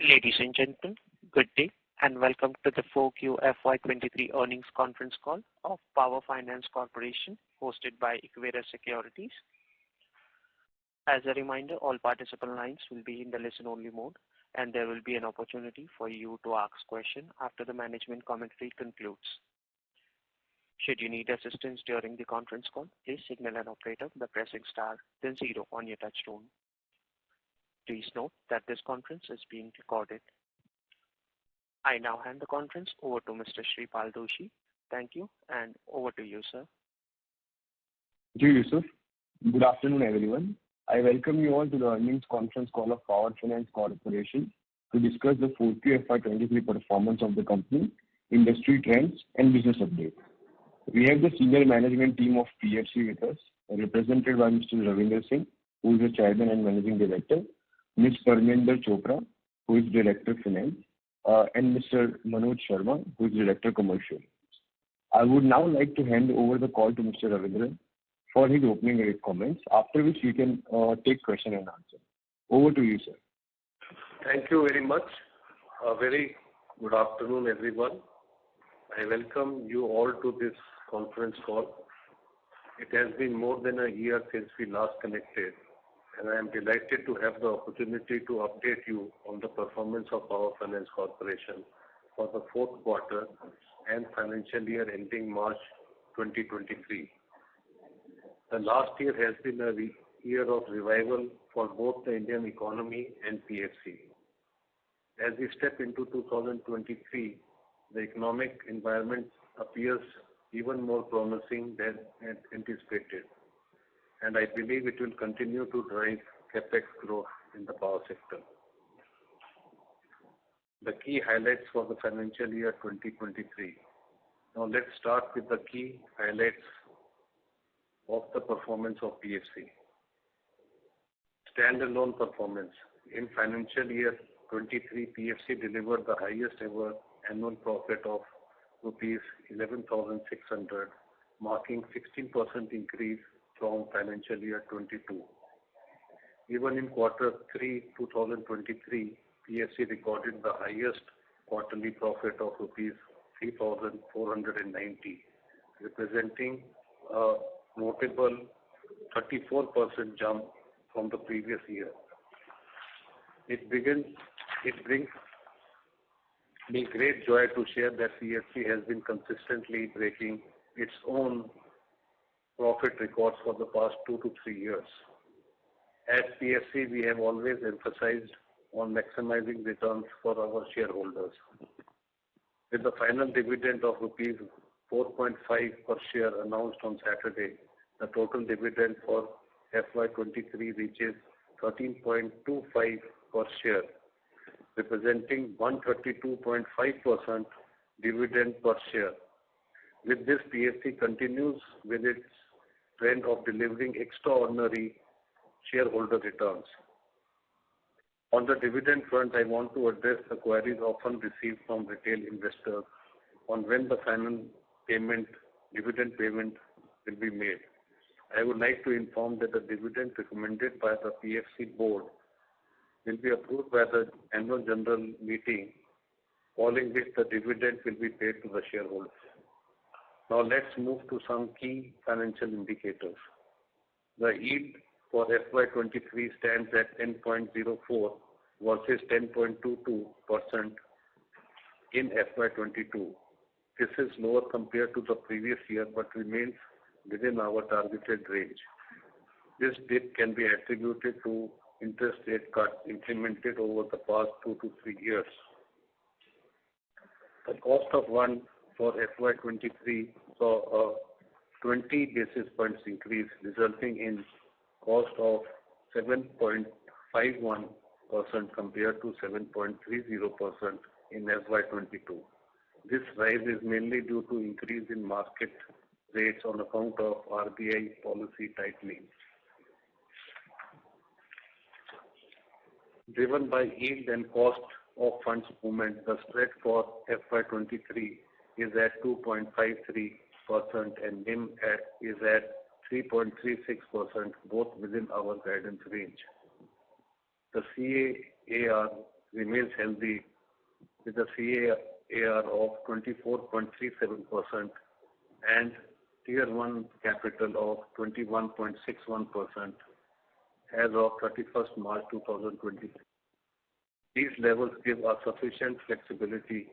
Ladies and gentlemen, good day, and welcome to the 4Q FY23 earnings conference call of Power Finance Corporation, hosted by Equirus Securities. As a reminder, all participant lines will be in the listen-only mode, and there will be an opportunity for you to ask questions after the management commentary concludes. Should you need assistance during the conference call, please signal an operator by pressing star then 0 on your touchtone. Please note that this conference is being recorded. I now hand the conference over to Mr. Shripal Doshi. Thank you, and over to you, sir. Thank you, Yusuf. Good afternoon, everyone. I welcome you all to the earnings conference call of Power Finance Corporation to discuss the 4Q FY23 performance of the company, industry trends, and business updates. We have the senior management team of PFC with us, represented by Mr. Ravinder Singh, who is the Chairman and Managing Director, Ms. Parminder Chopra, who is Director of Finance, and Mr. Manoj Sharma, who is Director Commercial. I would now like to hand over the call to Mr. Ravinder for his opening comments, after which we can take question and answer. Over to you, sir. Thank you very much. A very good afternoon, everyone. I welcome you all to this conference call. It has been more than a year since we last connected, and I am delighted to have the opportunity to update you on the performance of Power Finance Corporation for the fourth quarter and financial year ending March 2023. The last year has been a year of revival for both the Indian economy and PFC. As we step into 2023, the economic environment appears even more promising than anticipated, and I believe it will continue to drive capex growth in the power sector. The key highlights for the financial year 2023. Now let's start with the key highlights of the performance of PFC. Standalone performance. In financial year 23, PFC delivered the highest ever annual profit of rupees 11,600, marking 16% increase from financial year 22. Even in quarter 3 2023, PFC recorded the highest quarterly profit of rupees 3,490, representing a notable 34% jump from the previous year. It brings me great joy to share that PFC has been consistently breaking its own profit records for the past 2 to 3 years. At PFC, we have always emphasized on maximizing returns for our shareholders. With the final dividend of rupees 4.5 per share announced on Saturday, the total dividend for FY23 reaches 13.25 per share, representing 132.5% dividend per share. With this, PFC continues with its trend of delivering extraordinary shareholder returns. On the dividend front, I want to address the queries often received from retail investors on when the final dividend payment will be made. I would like to inform that the dividend recommended by the PFC board will be approved by the annual general meeting, following which the dividend will be paid to the shareholders. Now let's move to some key financial indicators. The yield for FY23 stands at 10.04 versus 10.22% in FY22. This is lower compared to the previous year but remains within our targeted range. This dip can be attributed to interest rate cuts implemented over the past 2 to 3 years. The cost of funds for FY23 saw a 20 basis points increase, resulting in cost of 7.51% compared to 7.30% in FY22. This rise is mainly due to increase in market rates on account of RBI policy tightening. Driven by yield and cost of funds movement, the spread for FY23 is at 2.53% and NIM is at 3.36%, both within our guidance range. The CAR remains healthy with a CAR of 24.37% and Tier 1 capital of 21.61% as of 31st March 2023. These levels give us sufficient flexibility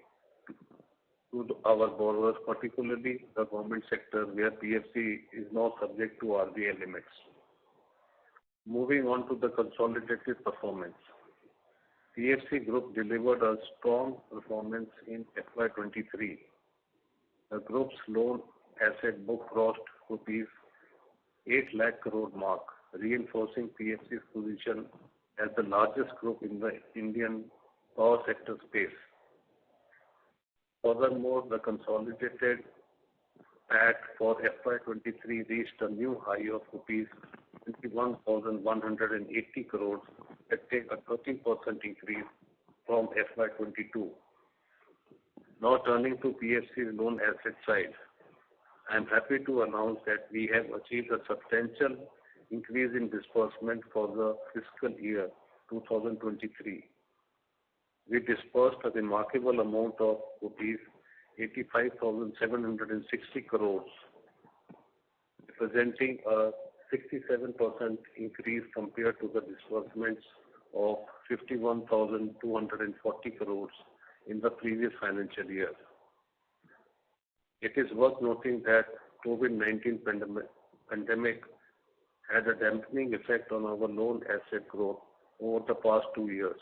to our borrowers, particularly the government sector where PFC is now subject to RBI limits. Moving on to the consolidated performance. PFC Group delivered a strong performance in FY23. The group's loan asset book crossed rupees 8 lakh crore mark, reinforcing PFC's position as the largest group in the Indian power sector space. Furthermore, the consolidated PAT for FY23 reached a new high of rupees 21,180 crores, reflecting a 13% increase from FY22. Now turning to PFC's loan asset side, I am happy to announce that we have achieved a substantial increase in disbursement for the fiscal year 2023. We disbursed a remarkable amount of rupees 85,760 crores, representing a 67% increase compared to the disbursements of 51,240 crores in the previous financial year. It is worth noting that COVID-19 pandemic had a dampening effect on our loan asset growth over the past 2 years.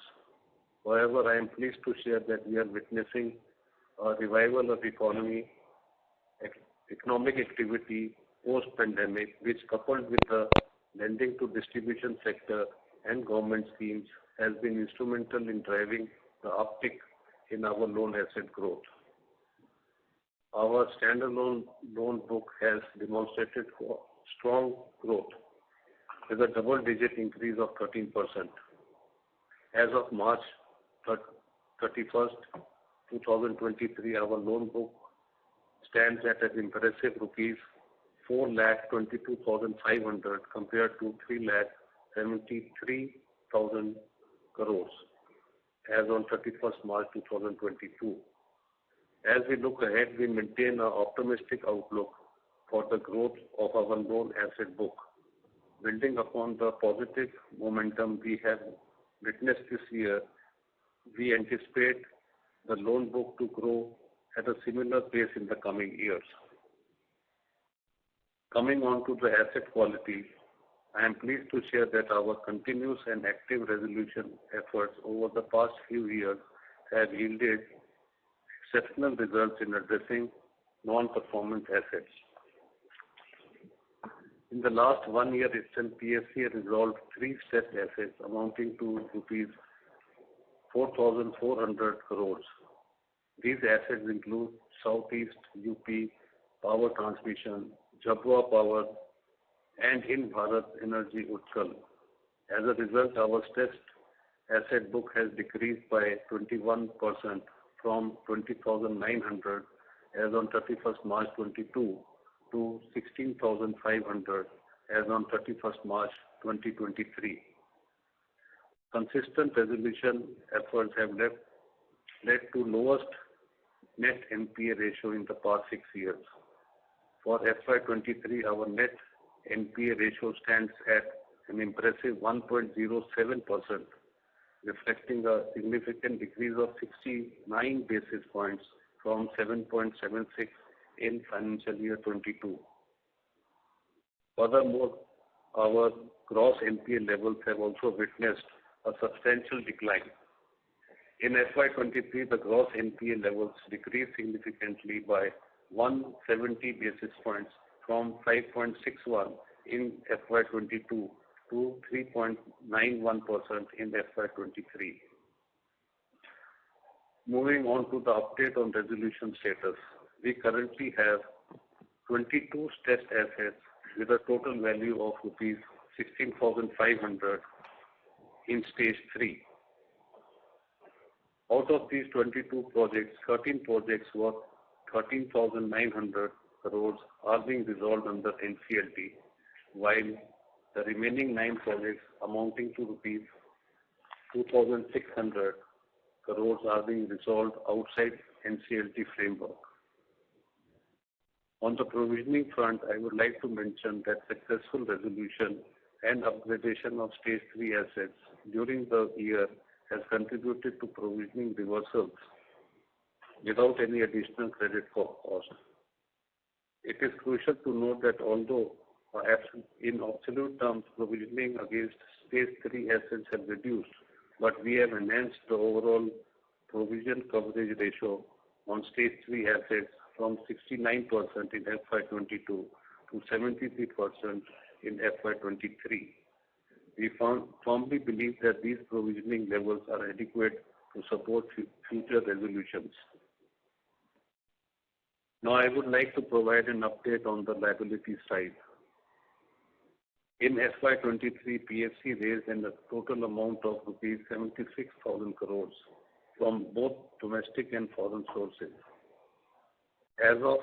However, I am pleased to share that we are witnessing a revival of economic activity post-pandemic, which coupled with the lending to distribution sector and government schemes has been instrumental in driving the uptick in our loan asset growth. Our standalone loan book has demonstrated strong growth with a double-digit increase of 13%. As of March 31st, 2023, our loan book stands at an impressive rupees 4,22,500 compared to 3,73,000 crores as on 31st March 2022. As we look ahead, we maintain an optimistic outlook for the growth of our loan asset book. Building upon the positive momentum we have witnessed this year, we anticipate the loan book to grow at a similar pace in the coming years. Coming on to the asset quality, I am pleased to share that our continuous and active resolution efforts over the past few years have yielded exceptional results in addressing non-performance assets. In the last 1 year itself, PFC has resolved 3 stressed assets amounting to rupees 4,400 crores. These assets include Southeast UP Power Transmission, Jhabua Power, and in Bharat Energy Utkal. As a result, our stressed asset book has decreased by 21% from 20,900 as on 31st March 22 to 16,500 as on 31st March 2023. Consistent resolution efforts have led to lowest net NPA ratio in the past 6 years. For FY23, our net NPA ratio stands at an impressive 1.07%, reflecting a significant decrease of 69 basis points from 7.76 in financial year 22. Furthermore, our gross NPA levels have also witnessed a substantial decline. In FY23, the gross NPA levels decreased significantly by 170 basis points from 5.61 in FY22 to 3.91% in FY23. Moving on to the update on resolution status. We currently have 22 stressed assets with a total value of rupees 16,500 in stage 3. Out of these 22 projects, 13 projects worth 13,900 crores are being resolved under NCLT, while the remaining 9 projects amounting to rupees 2,600 crores are being resolved outside NCLT framework. On the provisioning front, I would like to mention that successful resolution and upgradation of Stage 3 assets during the year has contributed to provisioning reversals without any additional credit cost. It is crucial to note that although in absolute terms provisioning against Stage 3 assets have reduced, but we have enhanced the overall provision coverage ratio on Stage 3 assets from 69% in FY22 to 73% in FY23. We firmly believe that these provisioning levels are adequate to support future resolutions. Now I would like to provide an update on the liability side. In FY23, PFC raised a total amount of rupees 76,000 crores from both domestic and foreign sources. As of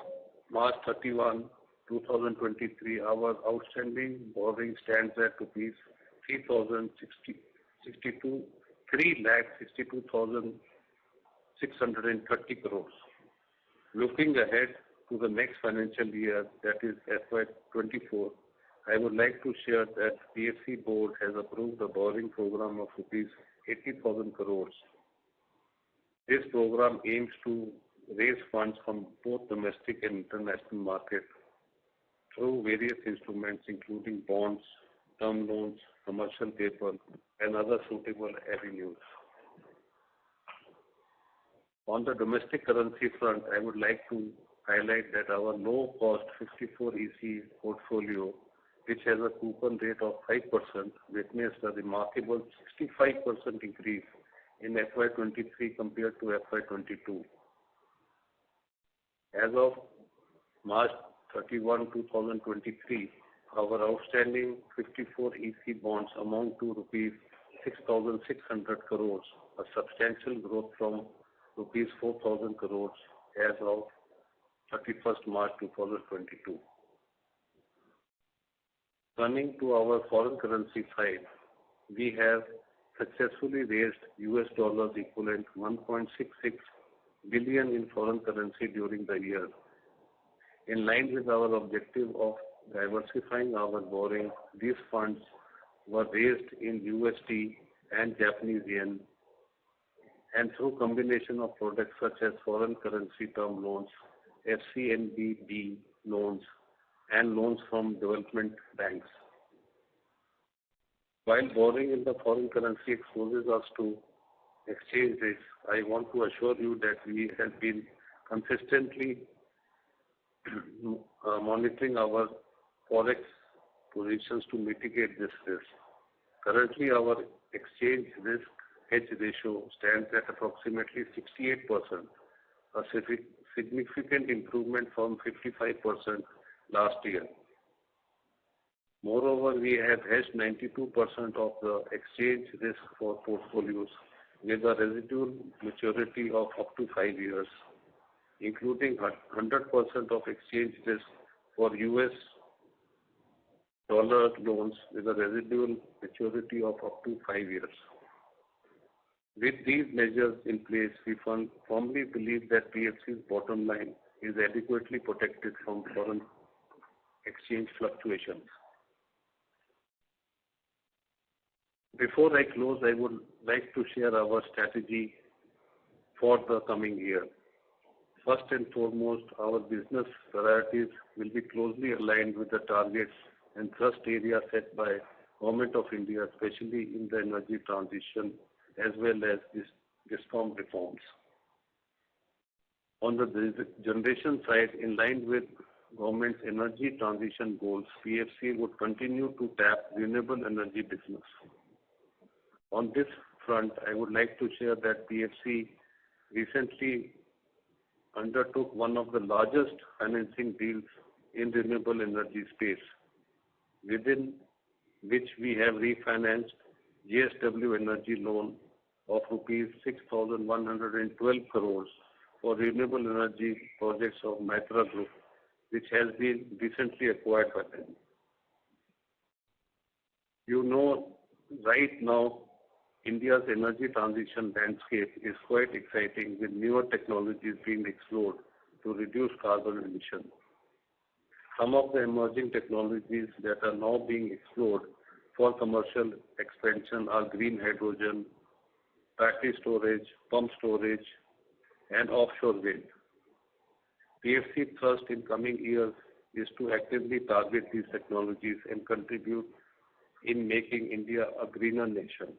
March 31, 2023, our outstanding borrowing stands at rupees 3,62,630 crores. Looking ahead to the next financial year, that is FY24, I would like to share that PFC board has approved a borrowing program of rupees 80,000 crores. This program aims to raise funds from both domestic and international markets through various instruments including bonds, term loans, commercial paper, and other suitable avenues. On the domestic currency front, I would like to highlight that our low-cost 54 EC portfolio, which has a coupon rate of 5%, witnessed a remarkable 65% increase in FY23 compared to FY22. As of March 31, 2023, our outstanding 54 EC bonds amount to rupees 6,600 crores, a substantial growth from rupees 4,000 crores as of 31st March 2022. Turning to our foreign currency side, we have successfully raised US dollars equivalent 1.66 billion in foreign currency during the year. In line with our objective of diversifying our borrowing, these funds were raised in USD and Japanese yen, and through combination of products such as foreign currency term loans, FCNBB loans, and loans from development banks. While borrowing in the foreign currency exposes us to exchange risk, I want to assure you that we have been consistently monitoring our forex positions to mitigate this risk. Currently, our exchange risk hedge ratio stands at approximately 68%, a significant improvement from 55% last year. Moreover, we have hedged 92% of the exchange risk for portfolios with a residual maturity of up to 5 years, including 100% of exchange risk for US dollar loans with a residual maturity of up to 5 years. With these measures in place, we firmly believe that PFC's bottom line is adequately protected from foreign exchange fluctuations. Before I close, I would like to share our strategy for the coming year. First and foremost, our business priorities will be closely aligned with the targets and thrust areas set by Government of India, especially in the energy transition as well as DISCOM reforms. On the generation side, in line with government's energy transition goals, PFC would continue to tap renewable energy business. On this front, I would like to share that PFC recently undertook one of the largest financing deals in renewable energy space, within which we have refinanced JSW Energy loan of rupees 6,112 crores for renewable energy projects of Mitra Group, which has been recently acquired by them. You know, right now, India's energy transition landscape is quite exciting with newer technologies being explored to reduce carbon emissions. Some of the emerging technologies that are now being explored for commercial expansion are green hydrogen, battery storage, pump storage, and offshore wind. PFC thrust in coming years is to actively target these technologies and contribute in making India a greener nation.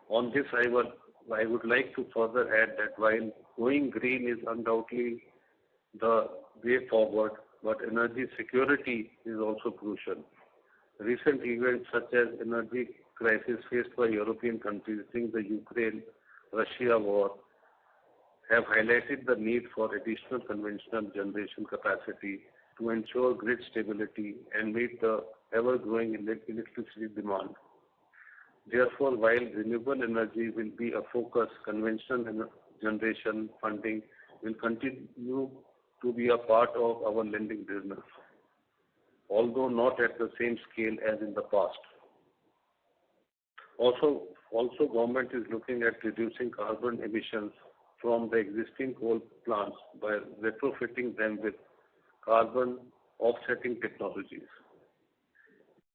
On this, I would like to further add that while going green is undoubtedly the way forward, but energy security is also crucial. Recent events such as energy crisis faced by European countries during the Ukraine-Russia war have highlighted the need for additional conventional generation capacity to ensure grid stability and meet the ever-growing electricity demand. Therefore, while renewable energy will be a focus, conventional generation funding will continue to be a part of our lending business, although not at the same scale as in the past. Also, government is looking at reducing carbon emissions from the existing coal plants by retrofitting them with carbon offsetting technologies.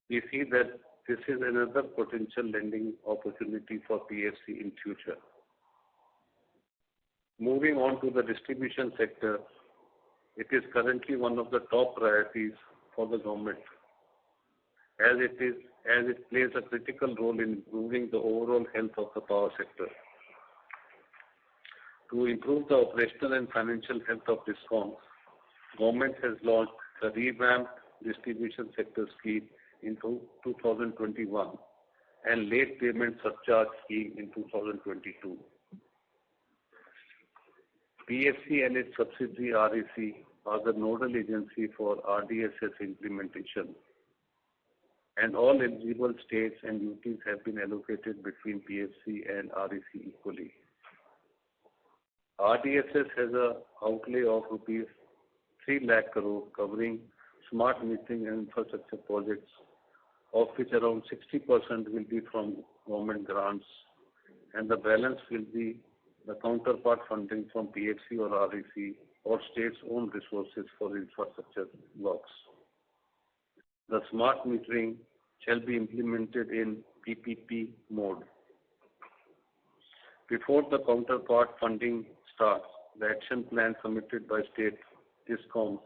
We see that this is another potential lending opportunity for PFC in future. Moving on to the distribution sector, it is currently one of the top priorities for the government, as it plays a critical role in improving the overall health of the power sector. To improve the operational and financial health of DISCOMs, government has launched the revamped distribution sector scheme in 2021 and late payment surcharge scheme in 2022. PFC and its subsidiary REC are the nodal agency for RDSS implementation, and all eligible states and UTs have been allocated between PFC and REC equally. RDSS has an outlay of rupees 3 lakh crore covering smart metering and infrastructure projects, of which around 60% will be from government grants, and the balance will be the counterpart funding from PFC or REC or states' own resources for infrastructure works. The smart metering shall be implemented in PPP mode. Before the counterpart funding starts, the action plan submitted by state DISCOMs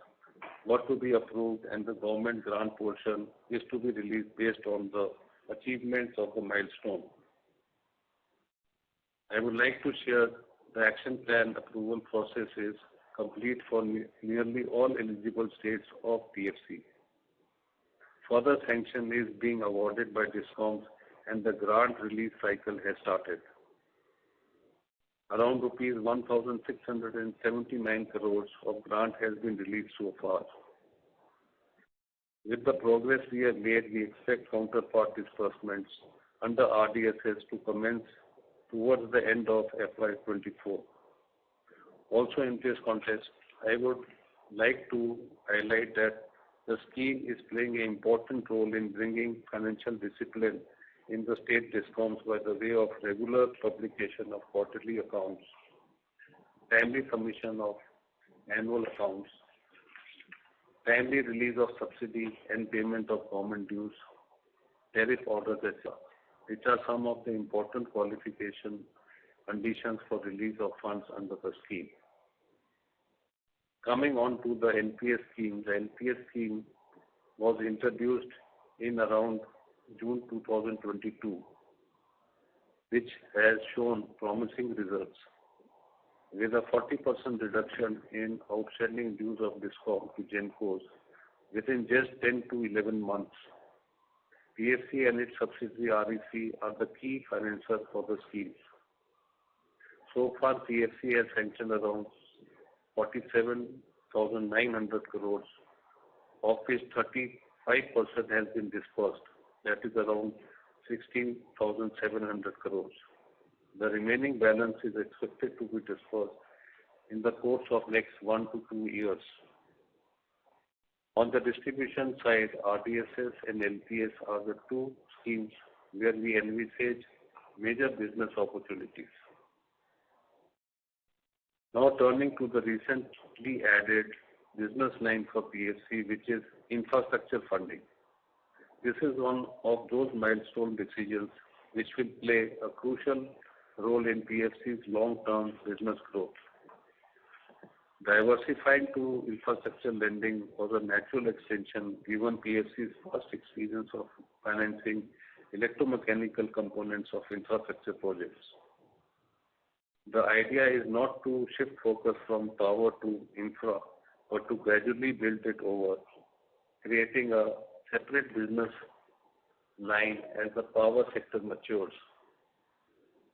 were to be approved, and the government grant portion is to be released based on the achievements of the milestone. I would like to share the action plan approval process is complete for nearly all eligible states of PFC. Further sanction is being awarded by DISCOMs and the grant release cycle has started. Around rupees 1,679 crores of grant has been released so far. With the progress we have made, we expect counterpart disbursements under RDSS to commence towards the end of FY24. Also in this context, I would like to highlight that the scheme is playing an important role in bringing financial discipline in the state DISCOMs by the way of regular publication of quarterly accounts, timely submission of annual accounts, timely release of subsidy and payment of government dues, tariff orders, etc., which are some of the important qualification conditions for release of funds under the scheme. Coming on to the NPS scheme, the NPS scheme was introduced in around June 2022, which has shown promising results. With a 40% reduction in outstanding dues of DISCOM to GENCOs within just 10 to 11 months, PFC and its subsidiary REC are the key financiers for the schemes. So far, PFC has sanctioned around 47,900 crores, of which 35% has been disbursed, that is around 16,700 crores. The remaining balance is expected to be disbursed in the course of next 1 to 2 years. On the distribution side, RDSS and LPS are the two schemes where we envisage major business opportunities. Now turning to the recently added business line for PFC, which is infrastructure funding. This is one of those milestone decisions which will play a crucial role in PFC's long-term business growth. Diversifying to infrastructure lending was a natural extension given PFC's past experience of financing electromechanical components of infrastructure projects. The idea is not to shift focus from power to infra, but to gradually build it over, creating a separate business line as the power sector matures.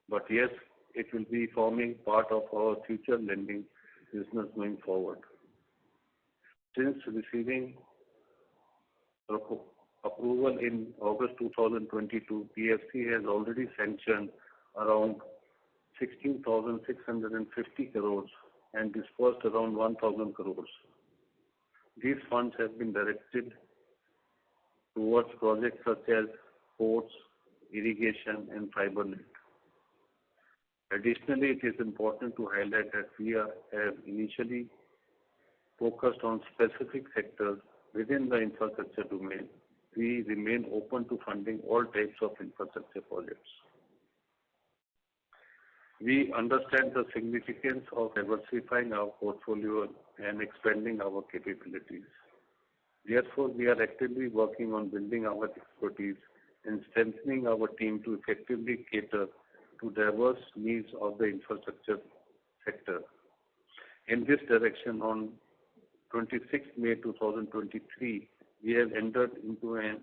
But yes, it will be forming part of our future lending business going forward. Since receiving approval in August 2022, PFC has already sanctioned around 16,650 crores and disbursed around 1,000 crores. These funds have been directed towards projects such as ports, irrigation, and fiber net. Additionally, it is important to highlight that we have initially focused on specific sectors within the infrastructure domain. We remain open to funding all types of infrastructure projects. We understand the significance of diversifying our portfolio and expanding our capabilities. Therefore, we are actively working on building our expertise and strengthening our team to effectively cater to diverse needs of the infrastructure sector. In this direction, on 26 May 2023, we have entered into an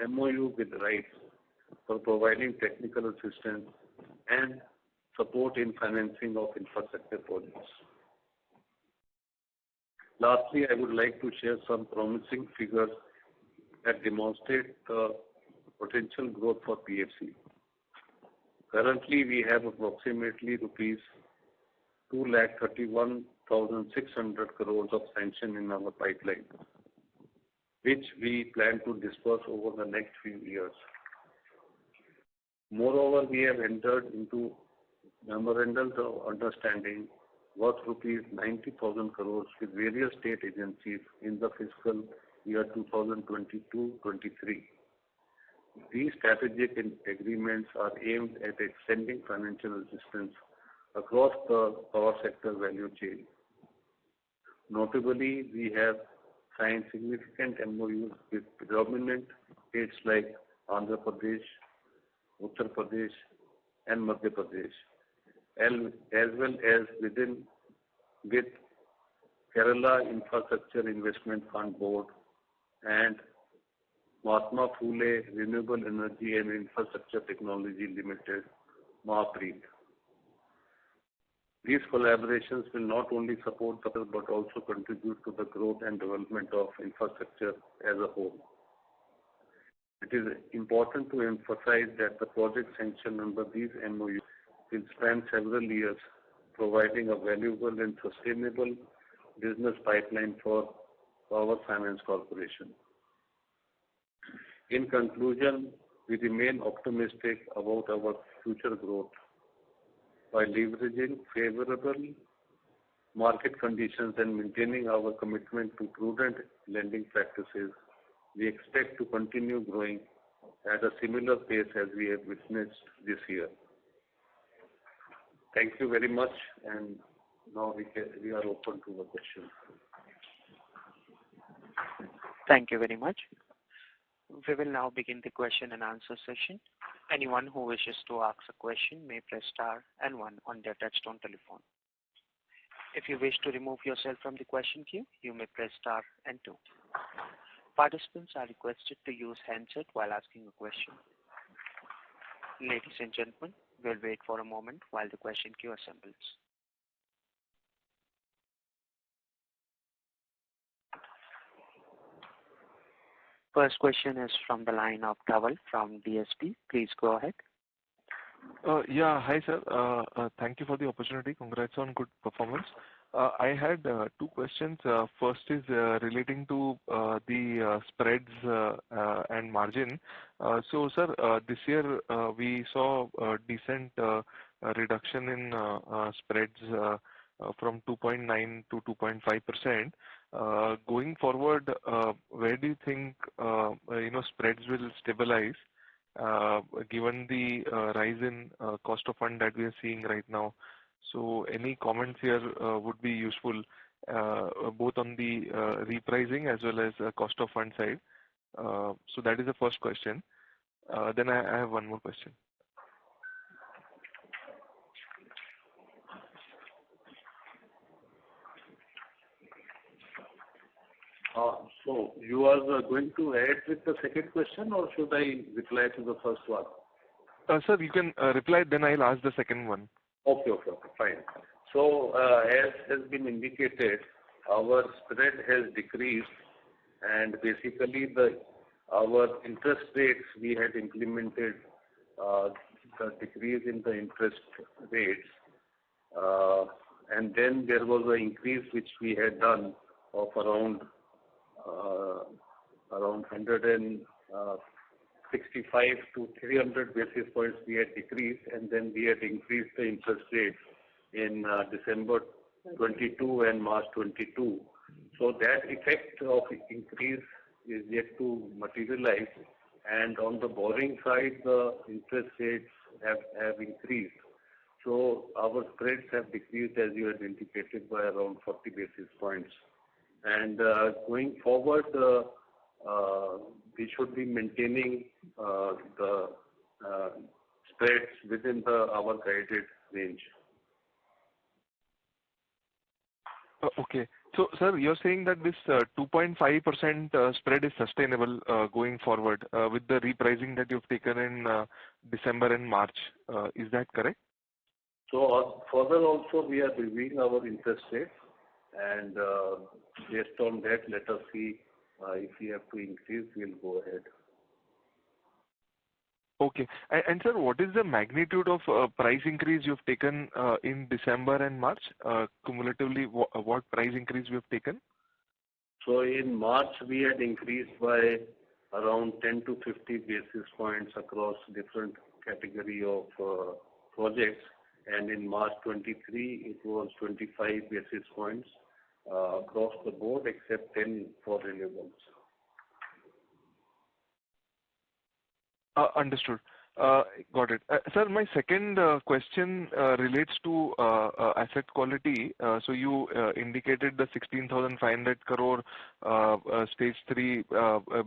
MOU with RITES for providing technical assistance and support in financing of infrastructure projects. Lastly, I would like to share some promising figures that demonstrate the potential growth for PFC. Currently, we have approximately rupees 2,31,600 crores of sanction in our pipeline, which we plan to disperse over the next few years. Moreover, we have entered into memorandums of understanding worth rupees 90,000 crores with various state agencies in the fiscal year 2022-23. These strategic agreements are aimed at extending financial assistance across the power sector value chain. Notably, we have signed significant MOUs with predominant states like Andhra Pradesh, Uttar Pradesh, and Madhya Pradesh, as well as with Kerala Infrastructure Investment Fund Board and Mahatma Phule Renewable Energy and Infrastructure Technology Limited, MAPREIT. These collaborations will not only support the but also contribute to the growth and development of infrastructure as a whole. It is important to emphasize that the project sanctioned under these MOUs will span several years, providing a valuable and sustainable business pipeline for Power Finance Corporation. In conclusion, we remain optimistic about our future growth. By leveraging favorable market conditions and maintaining our commitment to prudent lending practices, we expect to continue growing at a similar pace as we have witnessed this year. Thank you very much, and now we are open to the questions. Thank you very much. We will now begin the question and answer session. Anyone who wishes to ask a question may press star and one on their touchtone telephone. If you wish to remove yourself from the question queue, you may press star and two. Participants are requested to use handset while asking a question. Ladies and gentlemen, we'll wait for a moment while the question queue assembles. First question is from the line of Dhaval from DSP. Please go ahead. Yeah, hi sir. Thank you for the opportunity. Congrats on good performance. I had two questions. First is relating to the spreads and margin. So, sir, this year we saw a decent reduction in spreads from 2.9 to 2.5%. Going forward, where do you think spreads will stabilize, given the rise in cost of fund that we are seeing right now? So any comments here would be useful, both on the repricing as well as cost of fund side. So that is the first question. Then I have one more question. So you are going to add with the second question, or should I reply to the first one? Sir, you can reply, then I'll ask the second one. Okay, fine. So, as has been indicated, our spread has decreased, and basically our interest rates, we had implemented the decrease in the interest rates, and then there was an increase which we had done of around 165 to 300 basis points we had decreased, and then we had increased the interest rates in December 22 and March 22. So that effect of increase is yet to materialize, and on the borrowing side, the interest rates have increased. So our spreads have decreased, as you had indicated, by around 40 basis points. And going forward, we should be maintaining the spreads within our guided range. Okay. So, sir, you're saying that this 2.5% spread is sustainable going forward with the repricing that you've taken in December and March. Is that correct? So, further also, we are reviewing our interest rates, and based on that, let us see if we have to increase, we'll go ahead. Okay. And sir, what is the magnitude of price increase you've taken in December and March? Cumulatively, what price increase we have taken? So in March, we had increased by around 10 to 50 basis points across different category of projects. And in March 23, it was 25 basis points across the board, except 10 for renewables. Understood. Got it. Sir, my second question relates to asset quality. So you indicated the 16,500 crore stage 3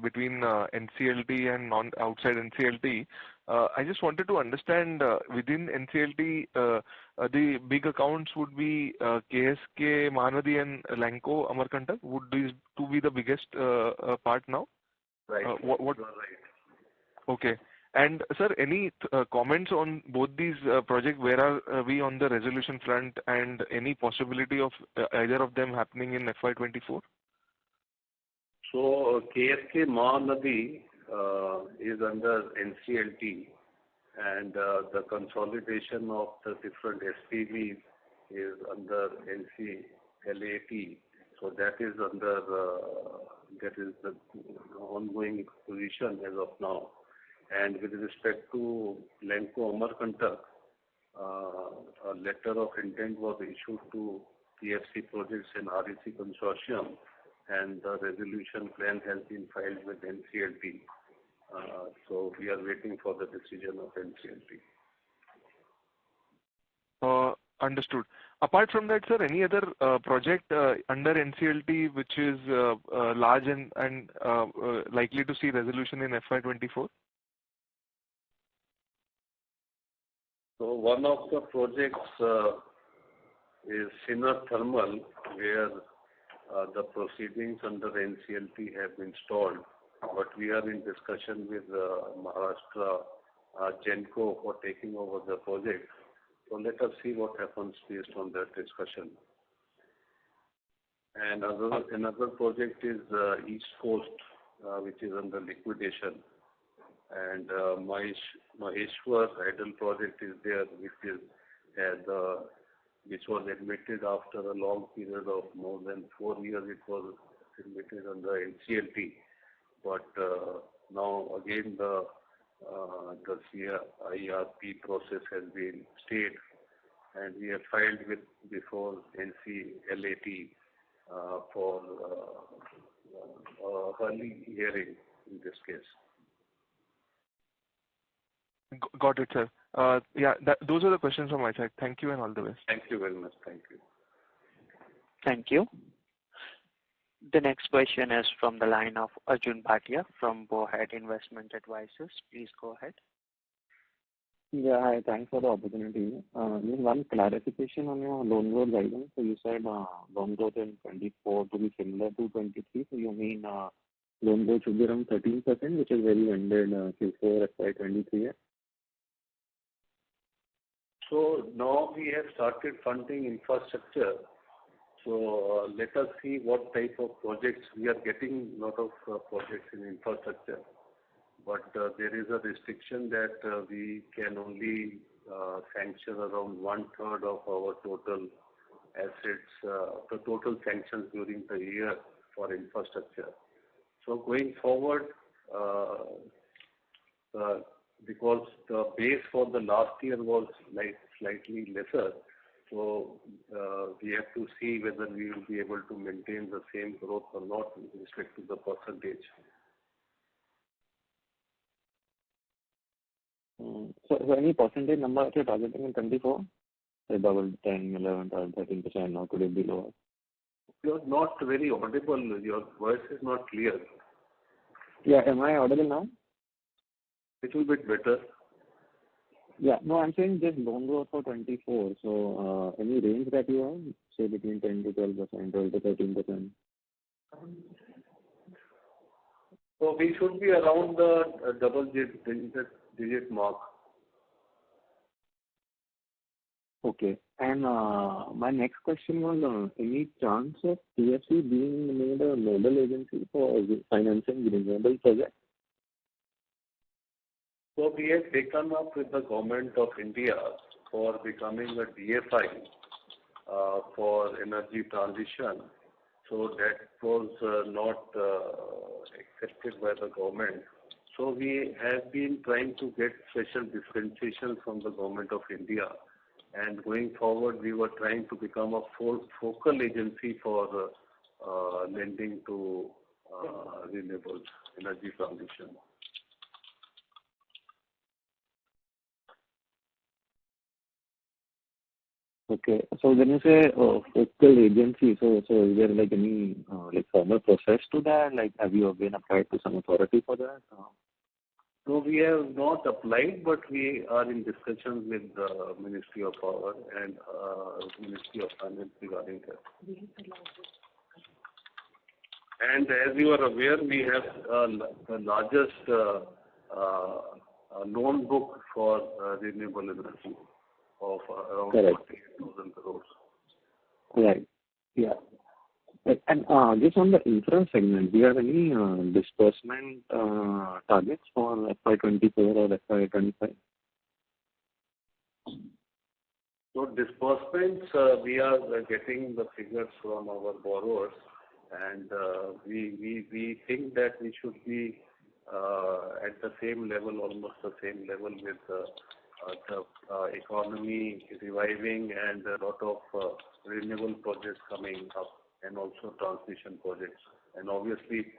between NCLT and outside NCLT. I just wanted to understand within NCLT, the big accounts would be KSK, Mahanadi and Lanco, Amarkantak. Would these two be the biggest part now? Right. What? You are right. Okay. And sir, any comments on both these projects? Where are we on the resolution front, and any possibility of either of them happening in FY24? So KSK Mahanadi is under NCLT, and the consolidation of the different SPVs is under NCLAT. So that is under that is the ongoing position as of now. And with respect to Lanco Amarkantak, a letter of intent was issued to PFC projects and REC consortium, and the resolution plan has been filed with NCLT. So we are waiting for the decision of NCLT. Understood. Apart from that, sir, any other project under NCLT which is large and likely to see resolution in FY24? So one of the projects is Sinnar Thermal, where the proceedings under NCLT have been stalled, but we are in discussion with Maharashtra Genco for taking over the project. So let us see what happens based on that discussion. And another project is East Coast, which is under liquidation. And Maheshwar Idle project is there, which is the which was admitted after a long period of more than 4 years. It was admitted under NCLT, but now again the CIRP process has been stayed, and we have filed before NCLAT for early hearing in this case. Got it, sir. Yeah, those are the questions from my side. Thank you and all the best. Thank you very much. Thank you. Thank you. The next question is from the line of Arjun Bhatia from Bowhead Investment Advisors. Please go ahead. Yeah, hi. Thanks for the opportunity. Just one clarification on your loan growth guidance. So you said loan growth in 24 to be similar to 23. So you mean loan growth should be around 13%, which is where you ended Q4 FY23. So now we have started funding infrastructure. So let us see what type of projects we are getting. A lot of projects in infrastructure, but there is a restriction that we can only sanction around 1/3 of our total assets, the total sanctions during the year for infrastructure. So going forward, because the base for the last year was slightly lesser, so we have to see whether we will be able to maintain the same growth or not with respect to the percentage. So any percentage number that you're targeting in 24? Say double 10, 11, 12, 13%, or could it be lower? You're not very audible. Your voice is not clear. Yeah, am I audible now? Little bit better. Yeah, no, I'm saying just loan growth for 24. So any range that you have, say between 10 to 12%, 12 to 13%? So we should be around the double-digit mark. Okay. And my next question was, any chance of PFC being made a nodal agency for financing renewable projects? So we have taken up with the government of India for becoming a DFI for energy transition. So that was not accepted by the government. So we have been trying to get special dispensation from the government of India. And going forward, we were trying to become a focal agency for lending to renewable energy transition. Okay. So when you say focal agency, so is there like any like formal process to that? Like, have you been applied to some authority for that? No, we have not applied, but we are in discussions with the Ministry of Power and Ministry of Finance regarding that. And as you are aware, we have the largest loan book for renewable energy of around 48,000 crores. Right. Yeah. And just on the infra segment, do you have any disbursement targets for FY24 or FY25? So disbursements, we are getting the figures from our borrowers, and we think that we should be at the same level, almost the same level with the economy reviving and a lot of renewable projects coming up, and also transmission projects. And obviously,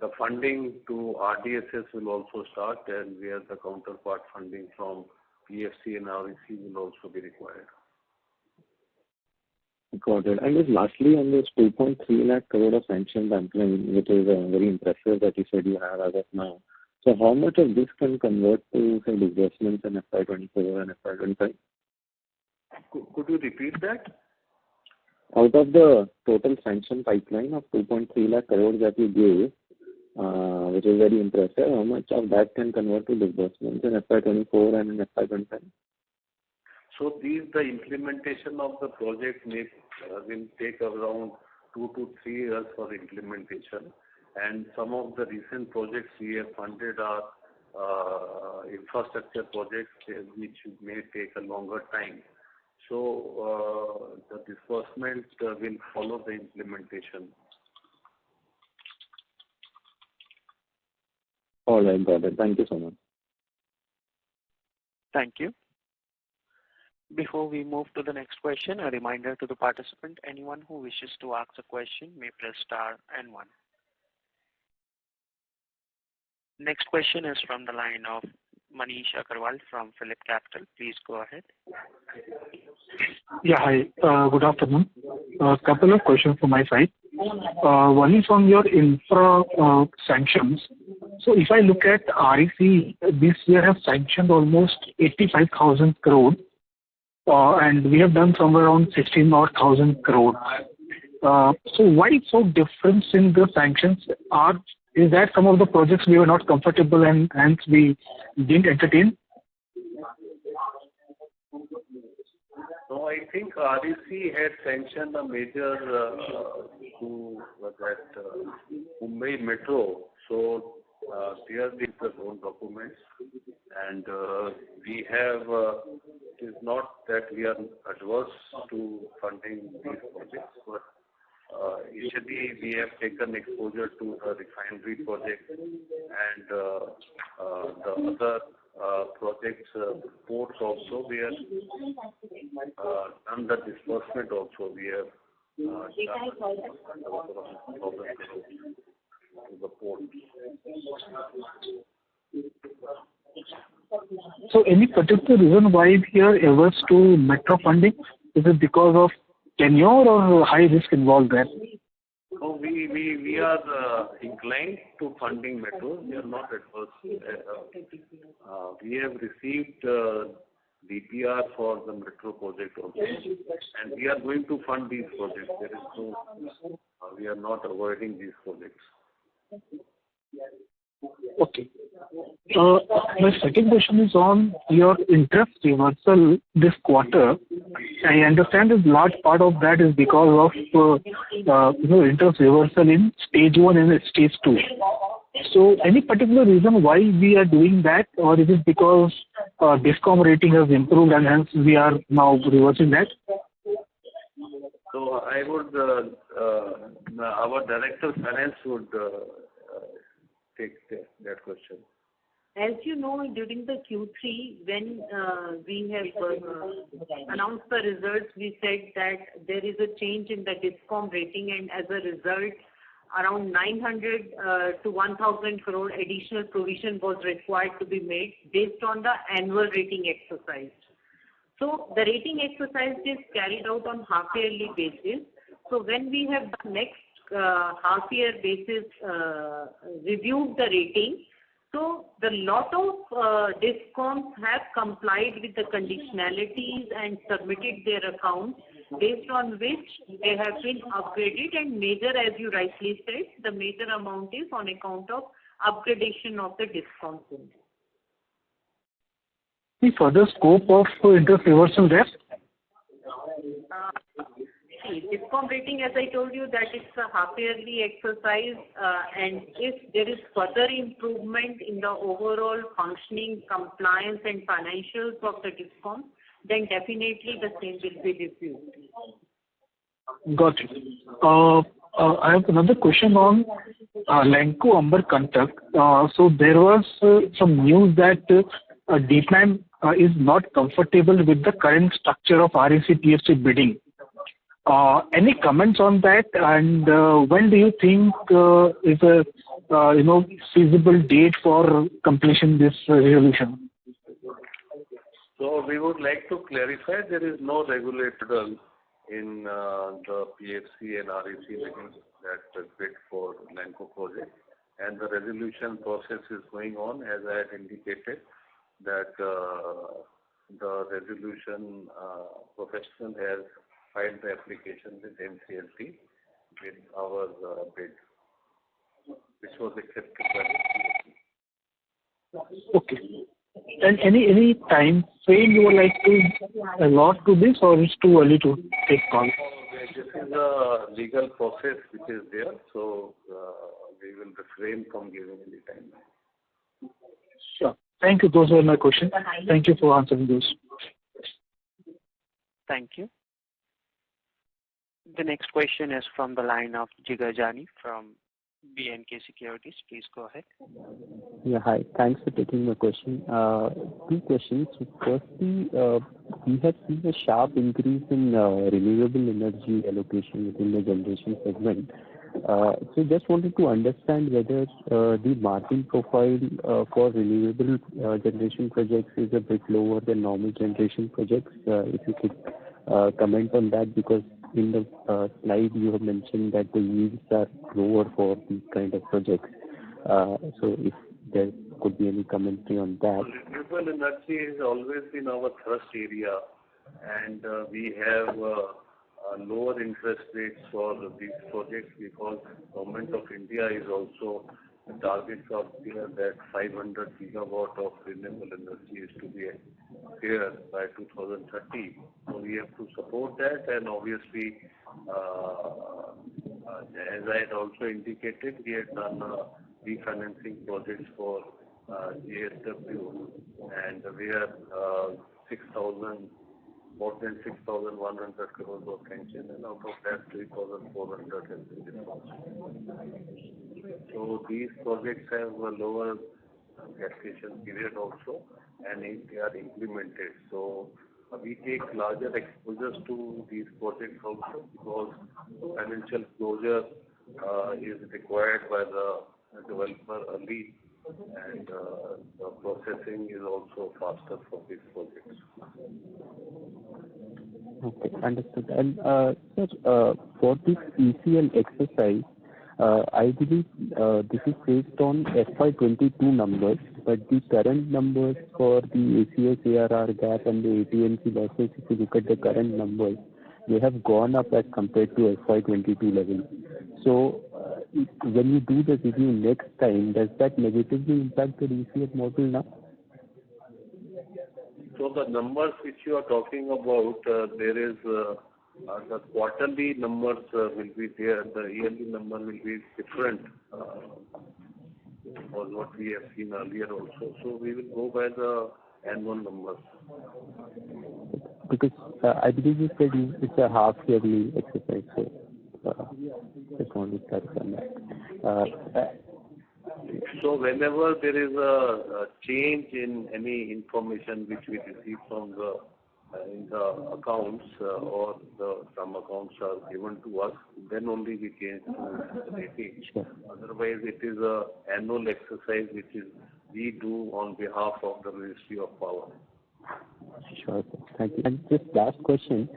the funding to RDSS will also start, and where the counterpart funding from PFC and REC will also be required. Got it. And just lastly, on this 2.3 lakh crore of sanctioned pipeline, which is very impressive that you said you have as of now. So how much of this can convert to, say, disbursements in FY24 and FY25? Could you repeat that? Out of the total sanction pipeline of 2.3 lakh crores that you gave, which is very impressive, how much of that can convert to disbursements in FY24 and in FY25? So the implementation of the project will take around 2 to 3 years for implementation. And some of the recent projects we have funded are infrastructure projects which may take a longer time. So the disbursement will follow the implementation. All right, got it. Thank you so much. Thank you. Before we move to the next question, a reminder to the participant, anyone who wishes to ask a question may press star and 1. Next question is from the line of Manish Agarwal from Phillip Capital. Please go ahead. Yeah, hi. Good afternoon. A couple of questions from my side. One is on your infra sanctions. So if I look at REC, this year have sanctioned almost 85,000 crore, and we have done somewhere around 16,000 crore. So why so difference in the sanctions? Is that some of the projects we were not comfortable and hence we didn't entertain? No, I think REC had sanctioned a major Mumbai Metro. So there is the loan documents, and we have. It is not that we are adverse to funding these projects, but initially we have taken exposure to the refinery project and the other projects, ports also. We have done the disbursement also. We have done to the port. So any particular reason why we are averse to metro funding? Is it because of tenure or high risk involved there? So we are inclined to funding metro. We are not adverse. We have received DPR for the metro project also, and we are going to fund these projects. There is no, we are not avoiding these projects. Okay. My second question is on your interest reversal this quarter. I understand a large part of that is because of interest reversal in stage 1 and stage 2. So any particular reason why we are doing that, or is it because discount rating has improved and hence we are now reversing that? So I would, our Director of Finance would take that question. As you know, during the Q3, when we have announced the results, we said that there is a change in the discount rating, and as a result, around 900 to 1,000 crore additional provision was required to be made based on the annual rating exercise. So the rating exercise is carried out on half-yearly basis. So when we have the next half-year basis reviewed the rating, so the lot of discoms have complied with the conditionalities and submitted their accounts, based on which they have been upgraded, and major, as you rightly said, the major amount is on account of upgradation of the discounts. The further scope of interest reversal there? Discount rating, as I told you, that it's a half-yearly exercise, and if there is further improvement in the overall functioning, compliance and financials of the discount, then definitely the same will be reviewed. Got it. I have another question on Lanco Amberkantak. So there was some news that DPAM is not comfortable with the current structure of REC PFC bidding. Any comments on that, and when do you think is a feasible date for completion this resolution? So we would like to clarify there is no regulator in the PFC and REC bidding that bid for Lanco project, and the resolution process is going on. As I had indicated, that the resolution professional has filed the application with NCLT with our bid, which was accepted by the PFC. Okay. And any time frame you would like to allot to this, or it's too early to take call? This is a legal process which is there, so we will refrain from giving any timeline. Sure. Thank you. Those were my questions. Thank you for answering those. Thank you. The next question is from the line of Jigar Jani from B&K Securities. Please go ahead. Yeah, hi. Thanks for taking my question. Two questions. Firstly, we have seen a sharp increase in renewable energy allocation within the generation segment. So just wanted to understand whether the margin profile for renewable generation projects is a bit lower than normal generation projects. If you could comment on that, because in the slide you have mentioned that the yields are lower for these kind of projects. So if there could be any commentary on that. Renewable energy has always been our thrust area, and we have lower interest rates for these projects because Government of India is also targets out there that 500 gigawatt of renewable energy is to be here by 2030. So we have to support that, and obviously, as I had also indicated, we had done refinancing projects for JSW, and we have more than 6,100 crores of pension, and out of that 3,400 has been disbursed. So these projects have a lower gestation period also, and they are implemented. So we take larger exposures to these projects also because financial closure is required by the developer early, and the processing is also faster for these projects. Okay, understood. And sir, for this ECL exercise, I believe this is based on FY22 numbers, but the current numbers for the ACS ARR gap and the AT&C losses, if you look at the current numbers, they have gone up as compared to FY22 level. So when you do the review next time, does that negatively impact the ECL model now? So the numbers which you are talking about, there is the quarterly numbers will be there. The yearly number will be different for what we have seen earlier also. So we will go by the annual numbers. Because I believe you said it's a half-yearly exercise, so just wanted to clarify that. So whenever there is a change in any information which we receive from the in the accounts or some accounts are given to us, then only we change the rating. Sure. Otherwise, it is an annual exercise which is we do on behalf of the Ministry of Power. Sure, sir. Thank you. And just last question,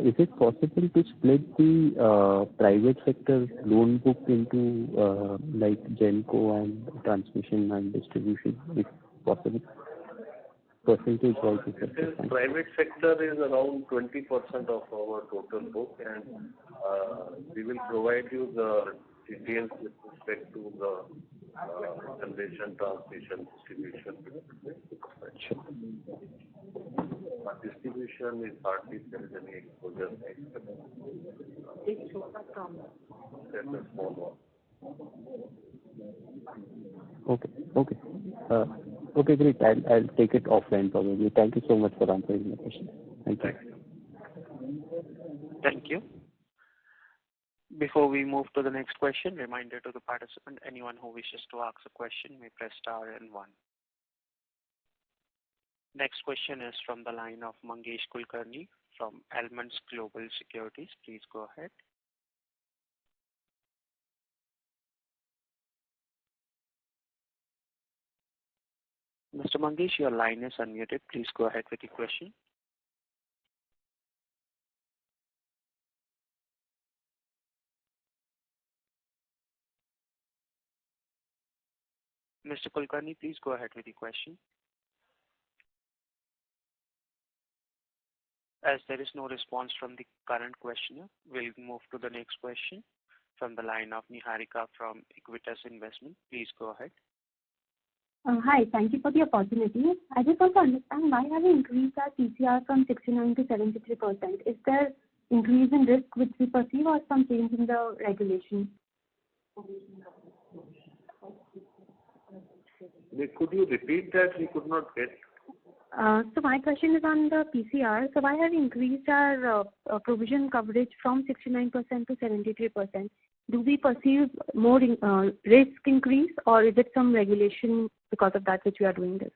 is it possible to split the private sector loan book into like Genco and transmission and distribution, if possible? Percentage-wise, private sector is around 20% of our total book, and we will provide you the details with respect to the generation, transmission, distribution. Sure. But distribution is hardly there is any exposure. That's a small one. Okay. Okay, great. I'll take it offline probably. Thank you so much for answering my question. Thank you. Thank you. Before we move to the next question, reminder to the participant, anyone who wishes to ask a question may press star and 1. Next question is from the line of Mangesh Kulkarni from Almonds Global Securities. Please go ahead. Mr. Mangesh, your line is unmuted. Please go ahead with your question. Mr. Kulkarni, please go ahead with your question. As there is no response from the current questioner, we'll move to the next question from the line of Niharika from Equitas Investment. Please go ahead. Hi, thank you for the opportunity. I just want to understand why have we increased our PCR from 69 to 73%? Is there increase in risk which we perceive or some change in the regulation? Could you repeat that? We could not get. So my question is on the PCR. So why have you increased our provision coverage from 69% to 73%? Do we perceive more risk increase, or is it some regulation because of that which we are doing this?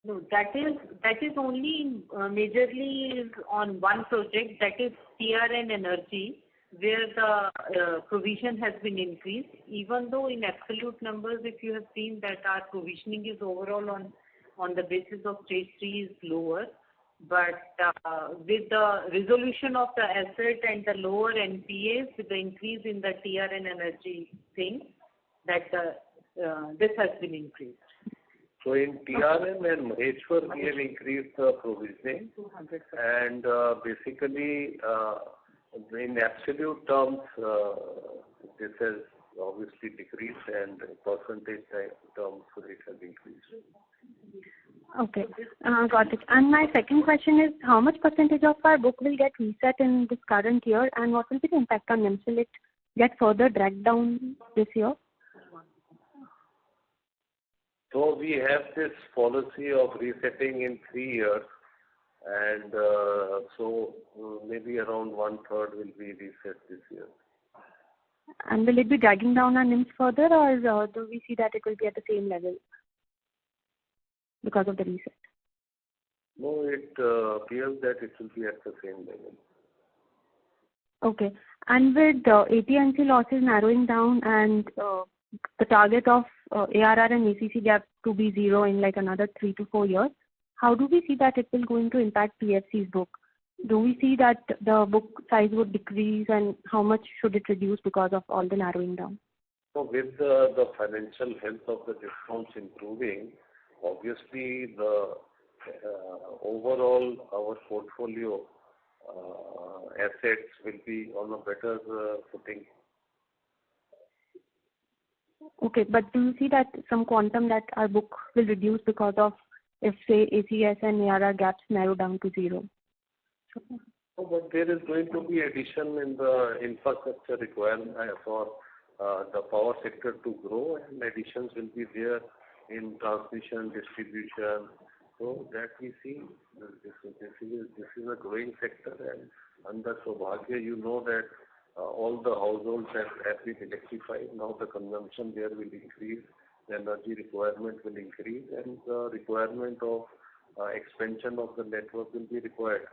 No, that is only majorly on one project, that is TRN Energy, where the provision has been increased. Even though in absolute numbers, if you have seen that our provisioning is overall on the basis of stage 3 is lower, but with the resolution of the asset and the lower NPAs, with the increase in the TRN Energy thing, that this has been increased. So in TRM and Maheshwar, we have increased the provisioning, and basically in absolute terms, this has obviously decreased, and in percentage terms, it has increased. Okay, got it. And my second question is, how much percentage of our book will get reset in this current year, and what will be the impact on NIMs? Will it get further dragged down this year? So we have this policy of resetting in 3 years, and so maybe around 1/3 will be reset this year. And will it be dragging down our NIMs further, or do we see that it will be at the same level because of the reset? No, it appears that it will be at the same level. Okay. And with AT&C losses narrowing down and the target of ARR and ACC gap to be zero in like another 3 to 4 years, how do we see that it will going to impact PFC's book? Do we see that the book size would decrease, and how much should it reduce because of all the narrowing down? So with the financial health of the discounts improving, obviously the overall our portfolio assets will be on a better footing. Okay, but do you see that some quantum that our book will reduce because of if say ACS and ARR gaps narrow down to zero? Oh, but there is going to be addition in the infrastructure requirement for the power sector to grow, and additions will be there in transmission, distribution. So that we see this is a growing sector, and under Saubhagya, you know that all the households have been electrified. Now the consumption there will increase, the energy requirement will increase, and the requirement of expansion of the network will be required.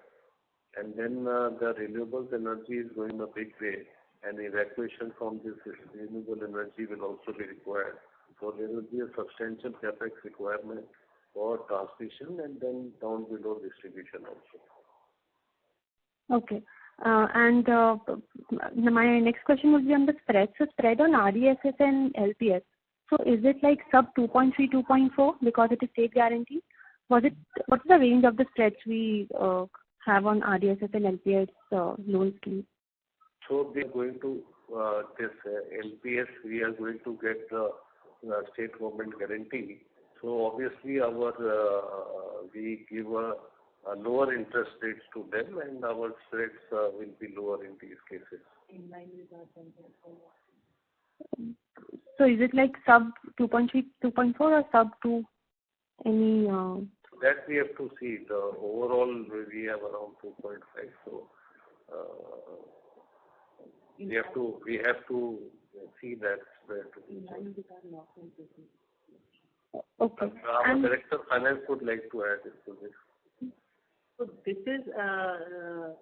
And then the renewables energy is going a big way, and evacuation from this renewable energy will also be required. So there will be a substantial capex requirement for transmission and then down below distribution also. Okay. And my next question would be on the spread. So spread on RESS and LPS. So is it like sub 2.3, 2.4 because it is state guaranteed? What is the range of the spreads we have on RESS and LPS loan scheme? So we are going to this LPS. We are going to get the state government guarantee. So obviously we give a lower interest rates to them, and our spreads will be lower in these cases. In line with our So is it like sub 2.3, 2.4 or sub 2? Any? That we have to see. The overall we have around 2.5. So we have to see that spread. in line with our normal business. Okay. Our Director of Finance would like to add to this. So this is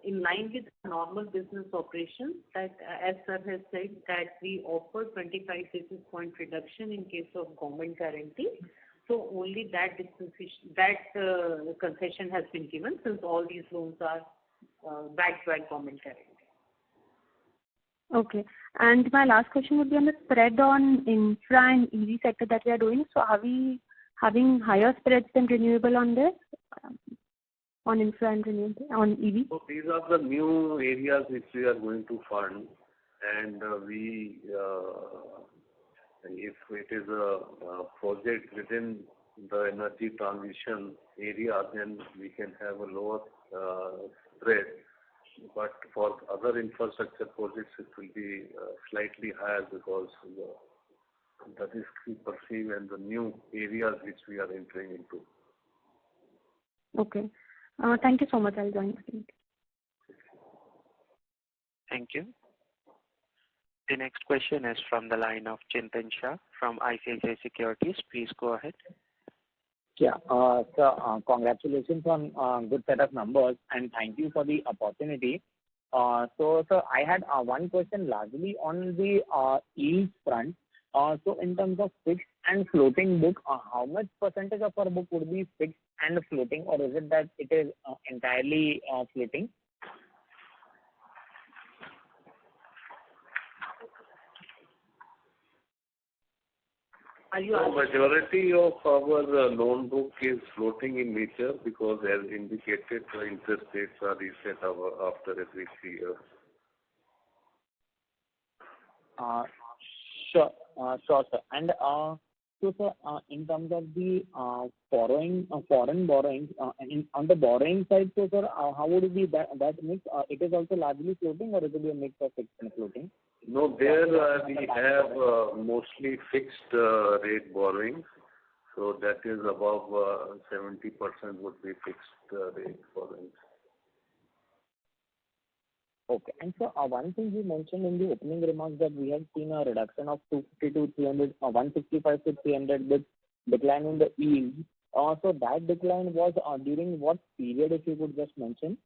in line with normal business operations, that as sir has said, that we offer 25 basis point reduction in case of government guarantee. So only that concession has been given, since all these loans are backed by government guarantee. Okay. And my last question would be on the spread on infra and EV sector that we are doing. So are we having higher spreads than renewable on this? On infra and renewable, on EV? So these are the new areas which we are going to fund, and if it is a project within the energy transition area, then we can have a lower spread. But for other infrastructure projects, it will be slightly higher because the the risk we perceive and the new areas which we are entering into. Okay. Thank you so much. I'll join the meeting. Thank you. The next question is from the line of Chintan Shah from ICICI Securities. Please go ahead. Yeah. Congratulations on good set of numbers, and thank you for the opportunity. So, I had one question largely on the yields front. So, in terms of fixed and floating book, how much percentage of our book would be fixed and floating, or is it that it is entirely floating? The majority of our loan book is floating in nature because, as indicated, the interest rates are reset after every 3 years. Sure, sir. And so, sir, in terms of the foreign borrowings, on the borrowing side, so, sir, how would it be that mix? It is also largely floating, or it will be a mix of fixed and floating? No, there we have mostly fixed rate borrowings. So that is above 70% would be fixed rate borrowings. Okay. And so one thing you mentioned in the opening remarks that we have seen a reduction of 250 to 300, 165 to 300 bits decline in the yield. So that decline was during what period, if you could just mention?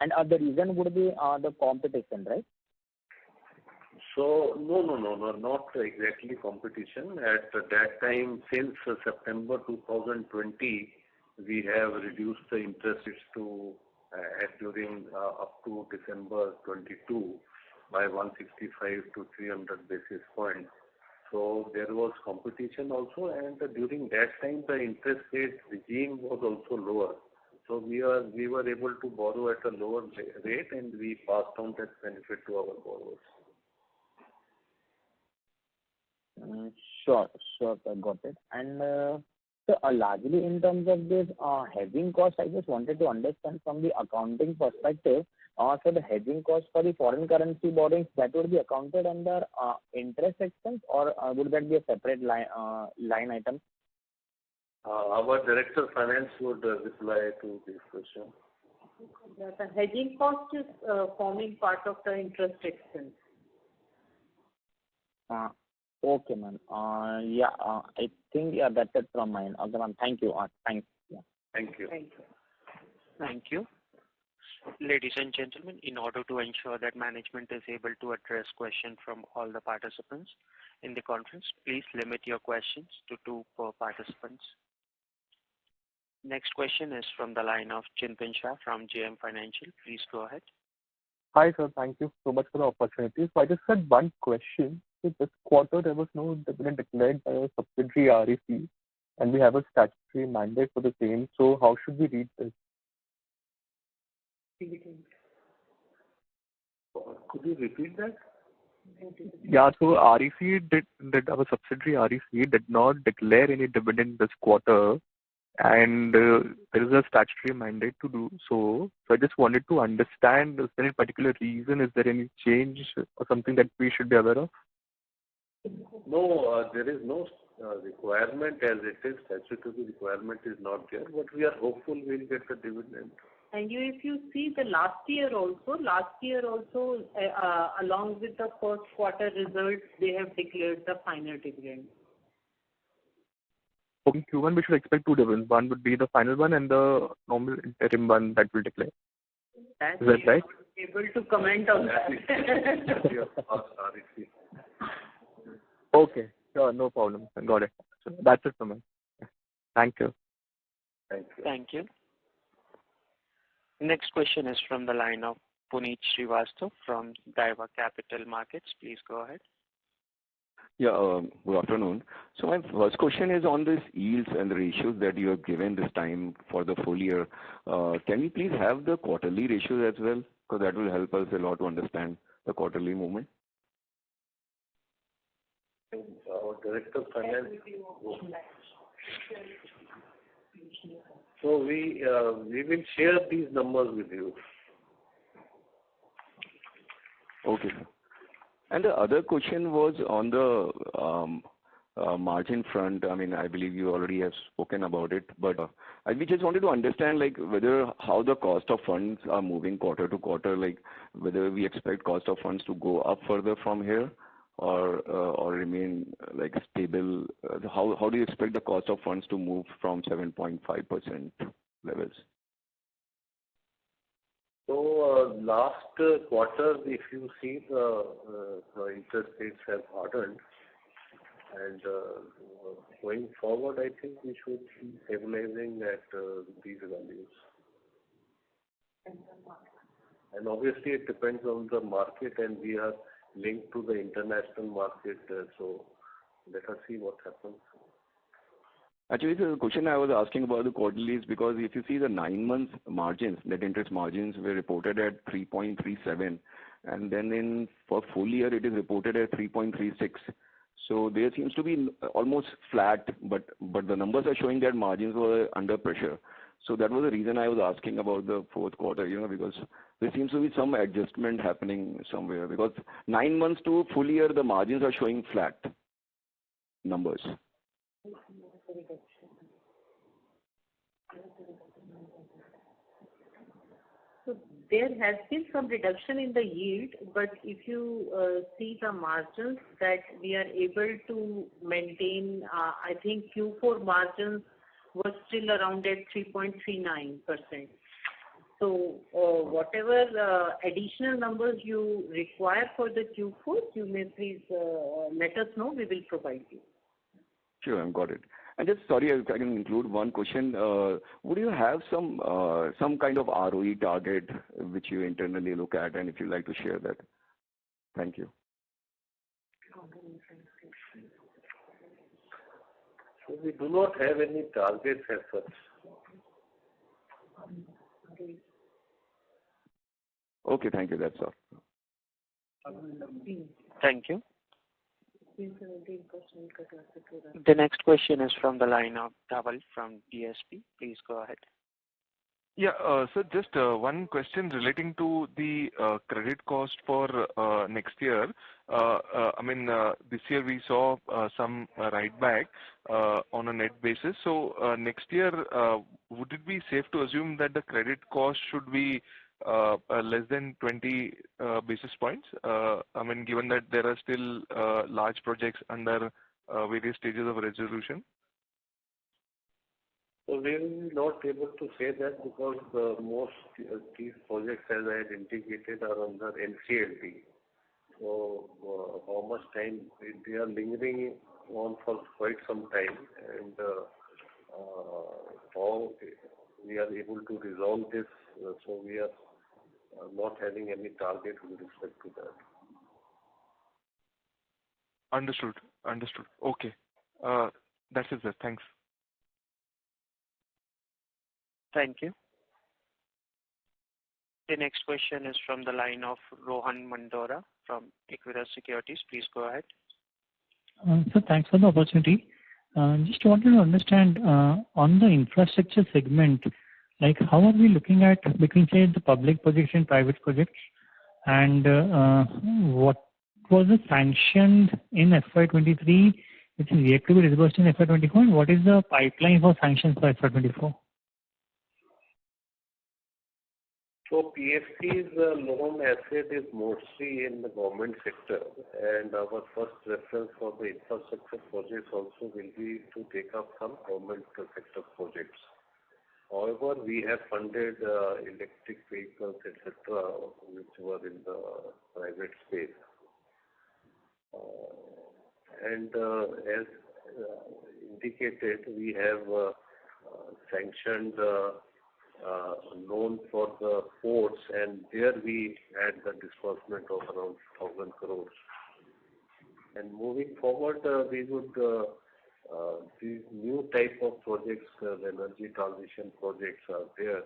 And the reason would be the competition, right? So no, not exactly competition. At that time, since September 2020, we have reduced the interest rates to during up to December 22 by 165 to 300 basis points. So there was competition also, and during that time the interest rate regime was also lower. So we were able to borrow at a lower rate, and we passed on that benefit to our borrowers. Sure, I got it. And so largely in terms of this hedging cost, I just wanted to understand from the accounting perspective. So the hedging cost for the foreign currency borrowings, that would be accounted under interest expense, or would that be a separate line item? Our Director of Finance would reply to this question. Yeah, the hedging cost is forming part of the interest expense. Okay, ma'am. I think that's it from mine. Okay, ma'am. Thank you. Thanks. Yeah. Thank you. Thank you. Ladies and gentlemen, in order to ensure that management is able to address questions from all the participants in the conference, please limit your questions to 2 per participants. Next question is from the line of Chintan Shah from JM Financial. Please go ahead. Hi, sir. Thank you so much for the opportunity. So I just had one question. So this quarter, there was no dividend declared by a subsidiary REC, and we have a statutory mandate for the same. So how should we read this? Could you repeat that? Yeah, so REC did our subsidiary REC did not declare any dividend this quarter, and there is a statutory mandate to do so. So I just wanted to understand, is there any particular reason? Is there any change or something that we should be aware of? No, there is no requirement as it is. Statutory requirement is not there, but we are hopeful we'll get the dividend. And if you see the last year also, along with the first quarter results, they have declared the final dividend. Okay, Q1 we should expect 2 dividends. One would be the final one and the normal interim one that will declare. Is that right? Able to comment on that. Okay, sure, no problem. Got it. So that's it from me. Thank you. Thank you. Next question is from the line of Puneet Srivastava from Daiwa Capital Markets. Please go ahead. Yeah, good afternoon. So my first question is on this yields and the ratios that you have given this time for the full year. Can we please have the quarterly ratios as well? Because that will help us a lot to understand the quarterly movement. Our Director of Finance. So we will share these numbers with you. Okay. And the other question was on the margin front, I mean, I believe you already have spoken about it, but we just wanted to understand, like, whether how the cost of funds are moving quarter to quarter, like whether we expect cost of funds to go up further from here or remain like stable. How do you expect the cost of funds to move from 7.5% levels? So last quarter, if you see the interest rates have hardened, and going forward, I think we should be stabilizing at these values. And obviously, it depends on the market, and we are linked to the international market. So let us see what happens. Actually, the question I was asking about the quarterly is because if you see the 9 months margins, net interest margins were reported at 3.37, and then for full year it is reported at 3.36. So there seems to be almost flat, but the numbers are showing that margins were under pressure. So that was the reason I was asking about the fourth quarter, because there seems to be some adjustment happening somewhere. Because 9 months to full year, the margins are showing flat numbers. So there has been some reduction in the yield, but if you see the margins that we are able to maintain, I think Q4 margins was still around at 3.39%. So whatever additional numbers you require for the Q4, you may please let us know. We will provide you. Sure, I've got it. And just sorry, if I can include one question. Would you have some kind of ROE target which you internally look at, and if you'd like to share that? Thank you. So we do not have any targets as such. Okay, thank you. That's all. Thank you. The next question is from the line of Dhaval from DSP. Please go ahead. Yeah, so just one question relating to the credit cost for next year. I mean, this year we saw some write back on a net basis. So next year, would it be safe to assume that the credit cost should be less than 20 basis points? I mean, given that there are still large projects under various stages of resolution. So we will not able to say that because most these projects, as I had indicated, are under NCLT. So how much time they are lingering on for quite some time, and how we are able to resolve this. So we are not having any target with respect to that. Understood. Okay. That's it, sir. Thanks. Thank you. The next question is from the line of Rohan Mandora from Equirus Securities. Please go ahead. So thanks for the opportunity. Just wanted to understand on the infrastructure segment, like how are we looking at between, say, the public projects and private projects, and what was the sanctioned in FY23, which is yet to be disbursed in FY24, and what is the pipeline for sanctions for FY24? So PFC's loan asset is mostly in the government sector, and our first reference for the infrastructure projects also will be to take up some government sector projects. However, we have funded electric vehicles, etc., which were in the private space. And as indicated, we have sanctioned loan for the ports, and there we had the disbursement of around 1,000 crores. And moving forward, we would these new type of projects, the energy transition projects are there,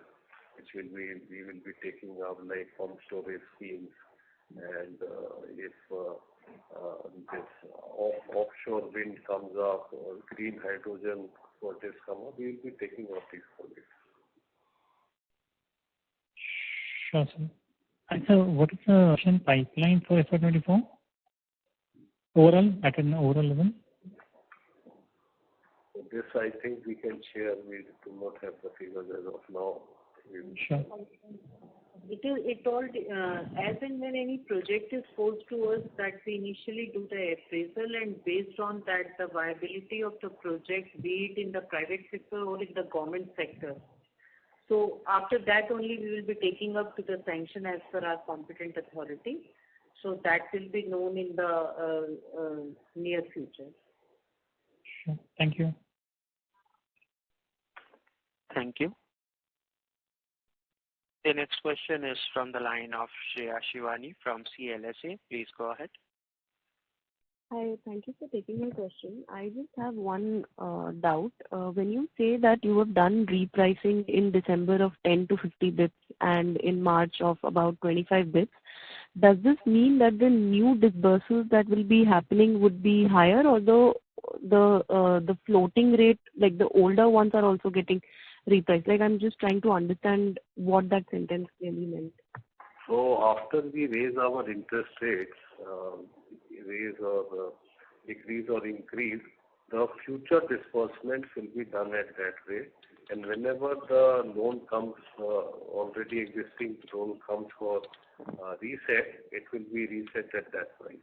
which we will be taking up, like pump storage schemes, and if this offshore wind comes up or green hydrogen projects come up, we will be taking up these projects. Sure, sir. And so what is the pipeline for FY24? Overall, at an overall level? this I think we can share. We do not have the figures as of now. Sure. It all, as and when any project is posed to us, that we initially do the appraisal, and based on that, the viability of the project, be it in the private sector or in the government sector. So after that only we will be taking up to the sanction as per our competent authority. So that will be known in the near future. Sure. Thank you. Thank you. The next question is from the line of Shreya Shivani from CLSA. Please go ahead. Hi, thank you for taking my question. I just have one doubt. When you say that you have done repricing in December of 10 to 50 bits and in March of about 25 bits, does this mean that the new disbursements that will be happening would be higher, or the floating rate, like the older ones, are also getting repriced? Like, I'm just trying to understand what that sentence really meant. So after we raise our interest rates, raise or decrease or increase, the future disbursements will be done at that rate. And whenever the loan comes, already existing loan comes for reset, it will be reset at that price.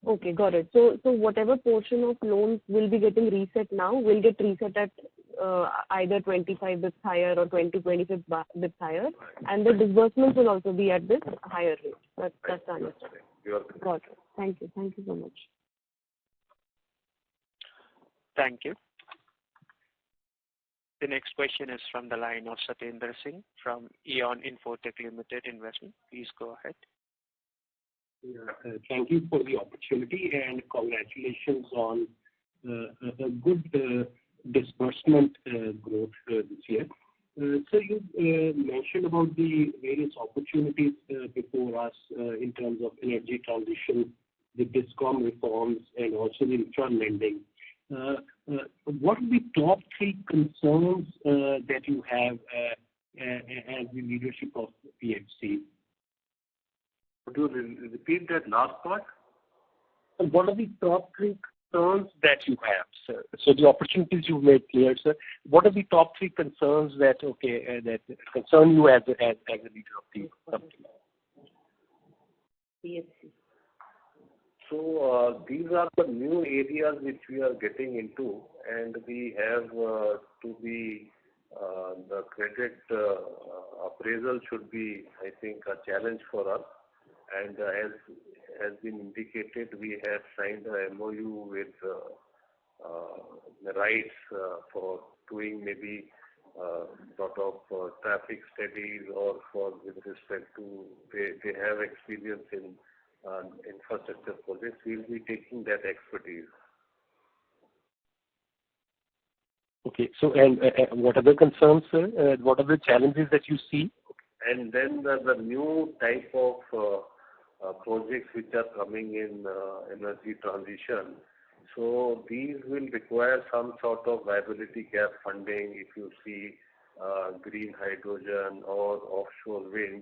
Okay, got it. So whatever portion of loans will be getting reset now will get reset at either 25 bits higher or 25 bits higher, and the disbursements will also be at this higher rate. That's the understanding. Got it. Thank you. Thank you so much. Thank you. The next question is from the line of Satendra Singh from Eon Infotech Limited Investment. Please go ahead. Thank you for the opportunity and congratulations on a good disbursement growth this year. So you mentioned about the various opportunities before us in terms of energy transition, the DISCOM reforms, and also the infra lending. What are the top three concerns that you have as the leadership of PFC? Could you repeat that last part? What are the top three concerns that you have, sir? So the opportunities you've made clear, sir. What are the top three concerns that that concern you as a leader of the company? PFC. So these are the new areas which we are getting into, and we have to be the credit appraisal should be, I think, a challenge for us. And as has been indicated, we have signed a MOU with the rights for doing maybe sort of traffic studies or with respect to they have experience in infrastructure projects. We'll be taking that expertise. Okay. So, and what are the concerns, sir? What are the challenges that you see? And then the new type of projects which are coming in energy transition. So these will require some sort of viability gap funding if you see green hydrogen or offshore wind.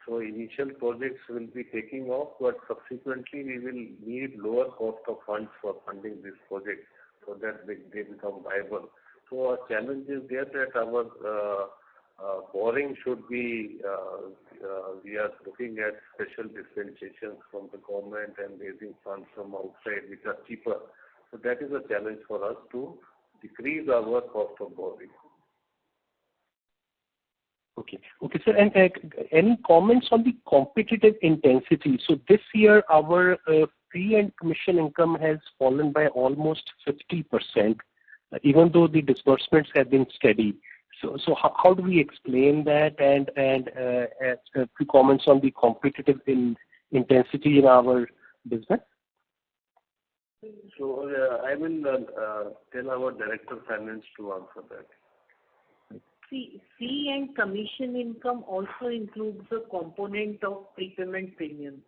So initial projects will be taking off, but subsequently we will need lower cost of funds for funding these projects so that they become viable. So our challenge is there that our borrowing should be, we are looking at special dispensations from the government and raising funds from outside which are cheaper. So that is a challenge for us to decrease our cost of borrowing. Okay. Okay, sir. And any comments on the competitive intensity? So this year our fee and commission income has fallen by almost 50%, even though the disbursements have been steady. So how do we explain that? And a few comments on the competitive intensity in our business. So I will tell our Director of Finance to answer that. Fee and commission income also includes the component of prepayment premium.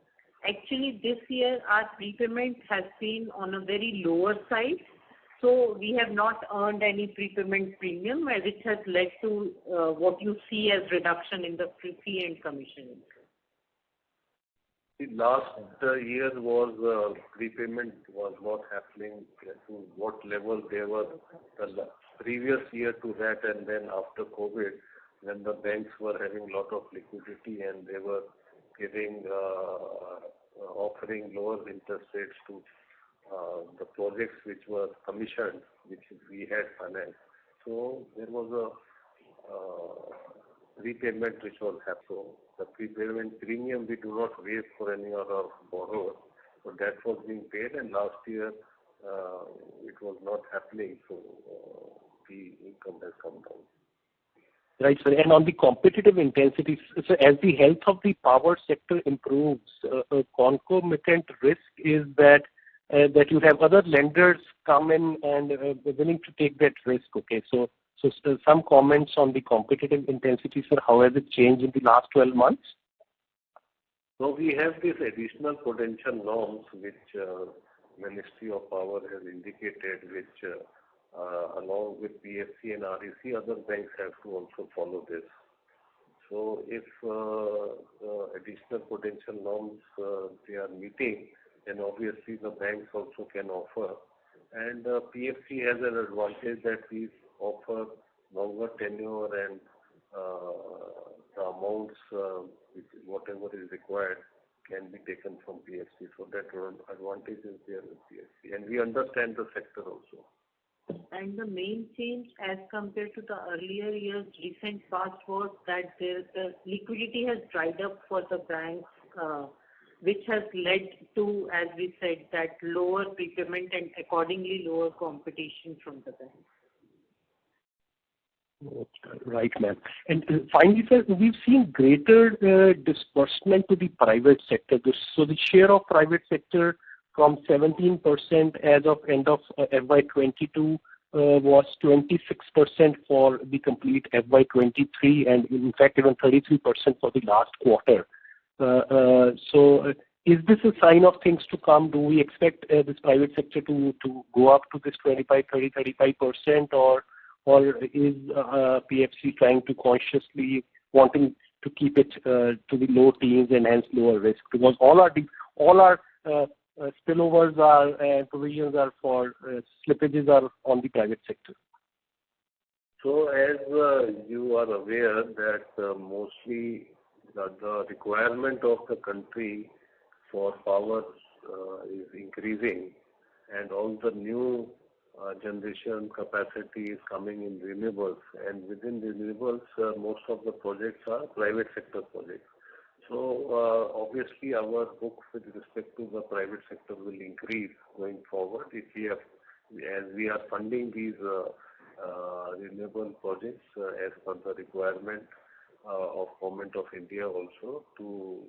Actually, this year our prepayment has been on a very lower side. So we have not earned any prepayment premium, which has led to what you see as reduction in the fee and commission income. The last year was prepayment was not happening to what level they were the previous year to that, and then after COVID, when the banks were having a lot of liquidity and they were giving offering lower interest rates to the projects which were commissioned, which we had financed. So there was a repayment which was happening. The prepayment premium we do not waive for any other borrower, so that was being paid, and last year it was not happening, so the income has come down. Right, sir. And on the competitive intensity, so as the health of the power sector improves, a concomitant risk is that you have other lenders come in and willing to take that risk. Okay, so some comments on the competitive intensity, sir. How has it changed in the last 12 months? So we have these additional potential norms which Ministry of Power has indicated, which along with PFC and REC, other banks have to also follow this. So if additional potential norms they are meeting, then obviously the banks also can offer. And PFC has an advantage that we offer longer tenure and the amounts, whatever is required, can be taken from PFC. So that advantage is there with PFC. And we understand the sector also. And the main change as compared to the earlier years, recent past, was that the liquidity has dried up for the banks, which has led to, as we said, that lower prepayment and accordingly lower competition from the banks. Right, ma'am. And finally, sir, we've seen greater disbursement to the private sector. So the share of private sector from 17% as of end of FY22 was 26% for the complete FY23, and in fact even 33% for the last quarter. So is this a sign of things to come? Do we expect this private sector to go up to this 25, 30, 35%, or is PFC trying to consciously wanting to keep it to the low teens and hence lower risk? Because all our spillovers are provisions are for slippages are on the private sector. So as you are aware that mostly the requirement of the country for power is increasing, and all the new generation capacity is coming in renewables, and within renewables most of the projects are private sector projects. So obviously our book with respect to the private sector will increase going forward if as we are funding these renewable projects as per the requirement of Government of India also to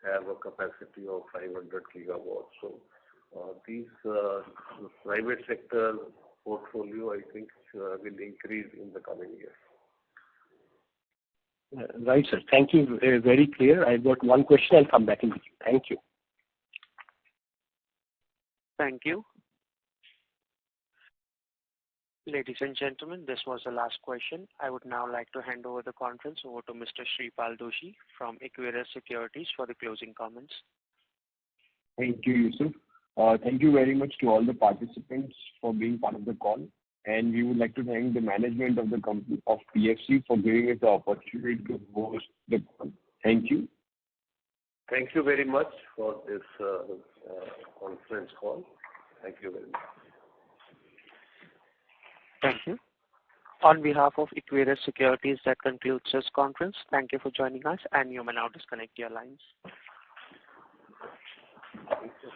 have a capacity of 500 gigawatts. So these private sector portfolio, I think, will increase in the coming years. Right, sir. Thank you. Very clear. I've got one question. I'll come back in with you. Thank you. Thank you. Ladies and gentlemen, this was the last question. I would now like to hand over the conference over to Mr. Shripal Doshi from Equirus Securities for the closing comments. Thank you, Yusuf. Thank you very much to all the participants for being part of the call. And we would like to thank the management of the company of PFC for giving us the opportunity to host the call. Thank you. Thank you very much for this conference call. Thank you very much. Thank you. On behalf of Equirus Securities, that concludes this conference. Thank you for joining us, and you may now disconnect your lines. Thank you.